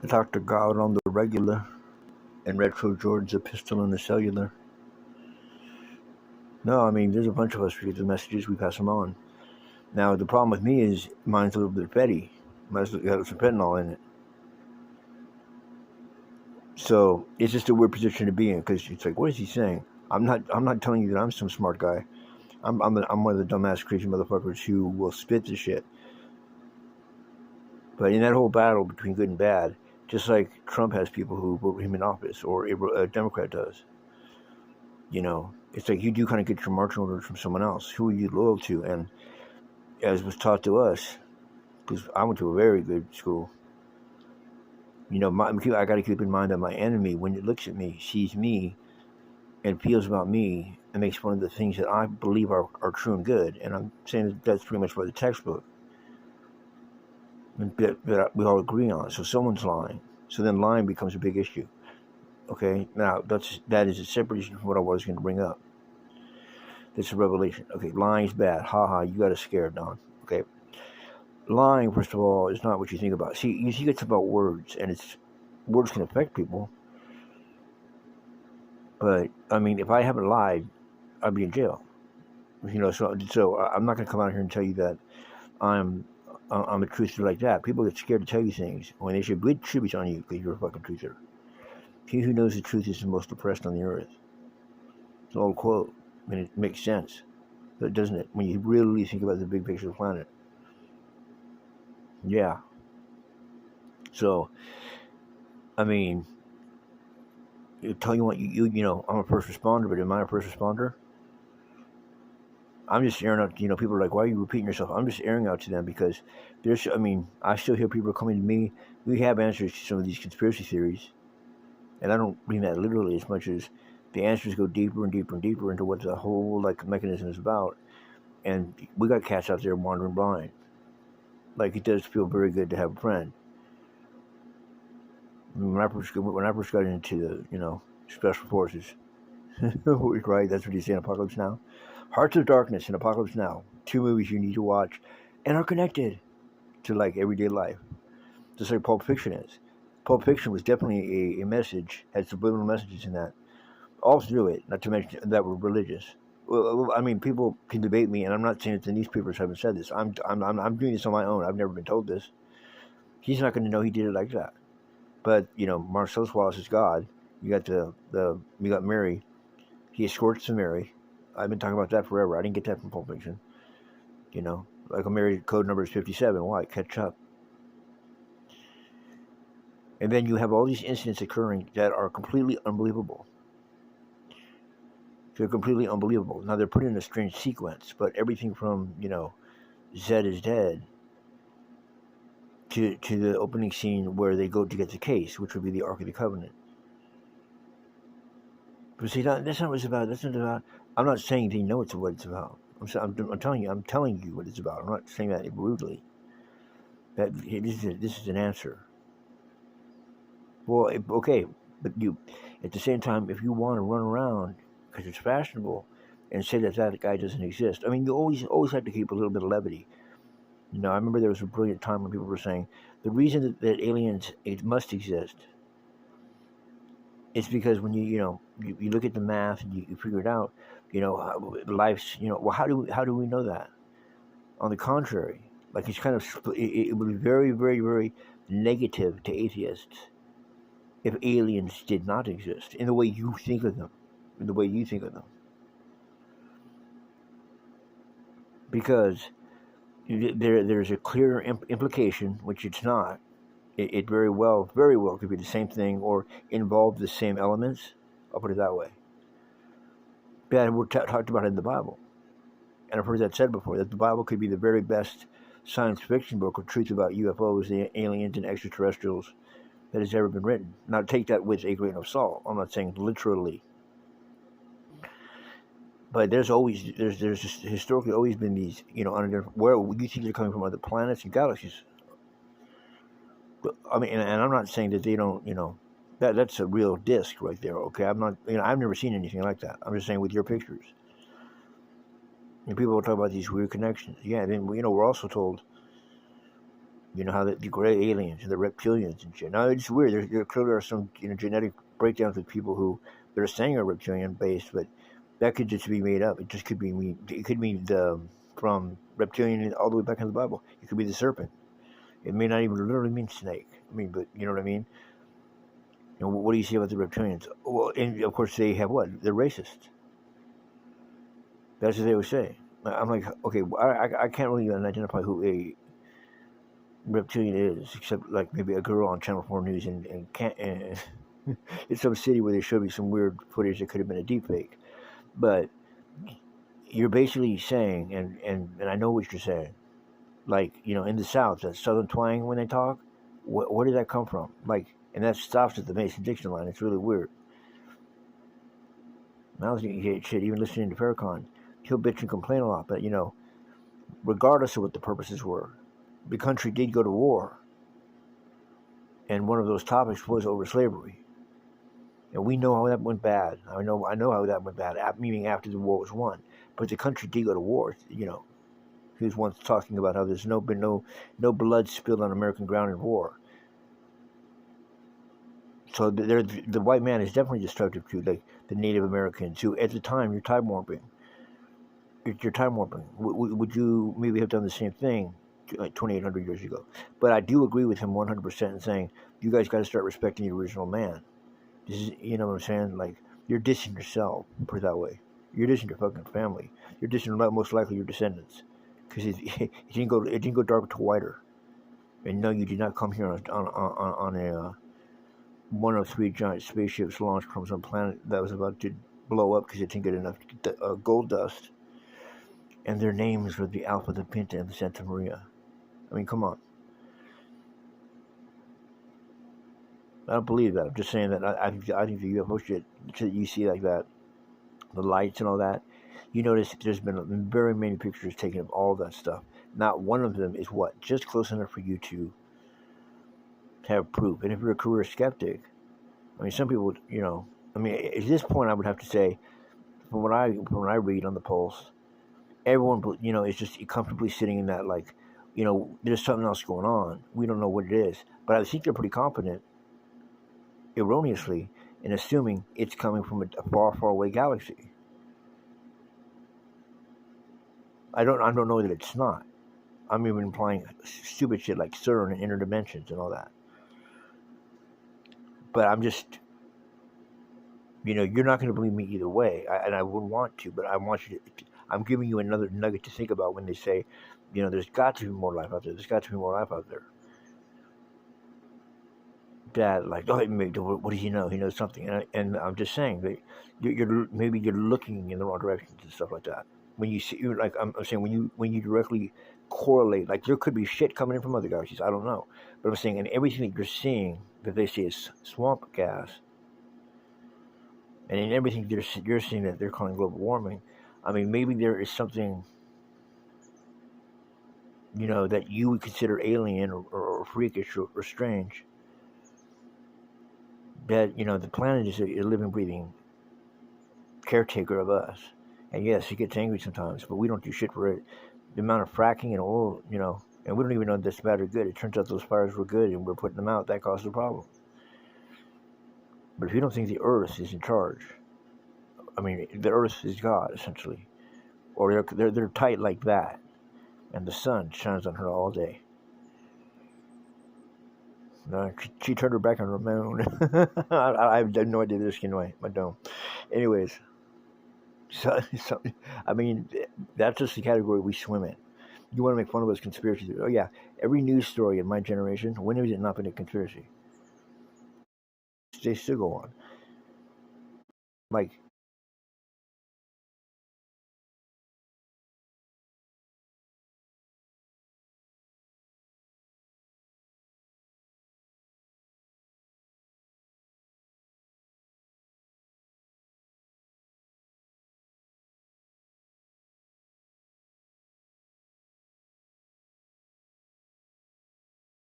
talk to God on the regular and Retro George's a pistol in the cellular. No, I mean, there's a bunch of us who get the messages, we pass them on. Now, the problem with me is mine's a little bit petty. Mine's got some fentanyl in it. So it's just a weird position to be in because it's like, what is he saying? I'm not telling you that I'm some smart guy. I'm one of the dumbass crazy motherfuckers who will spit the shit. But in that whole battle between good and bad, just like Trump has people who vote him in office, or a Democrat does, it's like you do kind of get your marching orders from someone else. Who are you loyal to? And as was taught to us, because I went to a very good school, I got to keep in mind that my enemy, when it looks at me, sees me and feels about me and makes fun of the things that I believe are true and good. And I'm saying that's pretty much what the textbook that we all agree on. So someone's lying. So then lying becomes a big issue. Okay, now that is a separate issue from what I was going to bring up. It's a revelation. Okay, lying's bad. Ha ha, you got us scared, Don. Okay, lying, first of all, is not what you think about. See, you think it's about words, and words can affect people. But I mean, if I haven't lied, I'd be in jail. So I'm not going to come out here and tell you that I'm a truther like that. People get scared to tell you things when they should be telling you because you're a fucking truther. He who knows the truth is the most oppressed on the earth. It's an old quote. I mean, it makes sense, doesn't it? When you really think about the big picture of the planet. Yeah. So, I mean, tell you what, I'm a first responder, but am I a first responder? I'm just airing out, people are like, why are you repeating yourself? I'm just airing out to them because I still hear people coming to me. We have answers to some of these conspiracy theories, and I don't mean that literally as much as the answers go deeper and deeper and deeper into what the whole mechanism is about. And we got cats out there wandering blind. Like, it does feel very good to have a friend. When I first got into the special forces, right? That's what you say in Apocalypse Now. Hearts of Darkness and Apocalypse Now, two movies you need to watch, and are connected to everyday life, just like Pulp Fiction is. Pulp Fiction was definitely a message, had subliminal messages in that, all through it. Not to mention that were religious. Well, I mean, people can debate me, and I'm not saying that the newspapers haven't said this. I'm doing this on my own. I've never been told this. He's not going to know he did it like that. But Marcellus Wallace is God. You got you got Mary. He escorts to Mary. I've been talking about that forever. I didn't get that from Pulp Fiction. Like a Mary code number is 57. Why? Catch up. And then you have all these incidents occurring that are completely unbelievable. They're completely unbelievable. Now they're put in a strange sequence, but everything from Zed is dead to the opening scene where they go to get the case, which would be the Ark of the Covenant. But see, that's not what it's about. That's not about. I'm not saying they know what it's about. I'm telling you. I'm telling you what it's about. I'm not saying that rudely. This is an answer. Well, okay, but at the same time, if you want to run around because it's fashionable and say that guy doesn't exist, I mean, you always have to keep a little bit of levity. I remember there was a brilliant time when people were saying the reason that aliens must exist is because when you look at the math and you figure it out, life's well, how do we know that? On the contrary, like it's kind of it would be very, very, very negative to atheists if aliens did not exist in the way you think of them, because there's a clear implication, which it's not. It very well could be the same thing or involve the same elements. I'll put it that way. That we're talked about in the Bible, and I've heard that said before, that the Bible could be the very best science fiction book of truth about UFOs, the aliens, and extraterrestrials that has ever been written. Now, take that with a grain of salt. I'm not saying literally, but there's just historically always been these, where you think they're coming from other planets and galaxies. But, I mean, and I'm not saying that they don't, that's a real disc right there. Okay, I'm not, I've never seen anything like that. I'm just saying with your pictures. And people will talk about these weird connections. Yeah, then we're also told You know how the gray aliens and the reptilians and shit. Now it's weird. There clearly are some genetic breakdowns with people who they're saying are reptilian based, but that could just be made up. It just could be mean. It could mean from reptilian all the way back in the Bible. It could be the serpent. It may not even literally mean snake. I mean, but you know what I mean. You know, what do you say about the reptilians? Well, and of course they have what? They're racist. That's what they would say. I'm like, okay, I can't really identify who a reptilian is, except like maybe a girl on Channel 4 News and can't. And it's some city where they showed me some weird footage that could have been a deep fake. But you're basically saying, and I know what you're saying, like, in the South, that Southern twang when they talk, where did that come from? Like, and that stops at the Mason-Dixon line. It's really weird. I was getting shit, even listening to Farrakhan. He'll bitch and complain a lot, but, regardless of what the purposes were, the country did go to war. And one of those topics was over slavery. And we know how that went bad. I know how that went bad, meaning after the war was won. But the country did go to war, He was once talking about how there's been no blood spilled on American ground in war. So the white man is definitely destructive to the Native Americans who, at the time, you're time warping. You're time warping. Would you maybe have done the same thing like 2,800 years ago? But I do agree with him 100% in saying you guys got to start respecting the original man. This is, you know what I'm saying? Like, you're dissing yourself, put it that way. You're dissing your fucking family. You're dissing most likely your descendants, because it didn't go darker to whiter. And no, you did not come here on a one of three giant spaceships launched from some planet that was about to blow up because it didn't get enough gold dust. And their names were the Alpha, the Pinta, and the Santa Maria. I mean, come on. I don't believe that. I'm just saying that I think the UFO shit that you see like that, the lights and all that, you notice there's been very many pictures taken of all that stuff. Not one of them is just close enough for you to have proof. And if you're a career skeptic, I mean, some people, at this point, I would have to say, from what I read on the Pulse, everyone, is just comfortably sitting in that, like, there's something else going on. We don't know what it is, but I think they're pretty confident, erroneously, in assuming it's coming from a far, far away galaxy. I don't know that it's not. I'm even implying stupid shit like CERN and interdimensions and all that. But I'm just, you're not going to believe me either way, and I wouldn't want to, but I want you to. I'm giving you another nugget to think about when they say, there's got to be more life out there. There's got to be more life out there. That, like, oh, what does he know? He knows something, and I'm just saying that maybe you're looking in the wrong directions and stuff like that. When you see, like I'm saying, when you directly correlate, like there could be shit coming in from other galaxies. I don't know, but I'm saying, and everything that you're seeing that they say is swamp gas, and in everything you're seeing that they're calling global warming. I mean, maybe there is something, that you would consider alien or freakish or strange. That, the planet is a living, breathing caretaker of us. And yes, it gets angry sometimes, but we don't do shit for it. The amount of fracking and oil, and we don't even know if that's bad or good. It turns out those fires were good and we're putting them out. That caused the problem. But if you don't think the Earth is in charge, I mean, the Earth is God, essentially. Or they're tight like that. And the sun shines on her all day. No, she turned her back on Ramon. I have no idea this anyway. I don't. Anyways, so I mean, that's just the category we swim in. You want to make fun of us conspiracy theories? Oh yeah, every news story in my generation, when has it not been a conspiracy? They still go on. Like,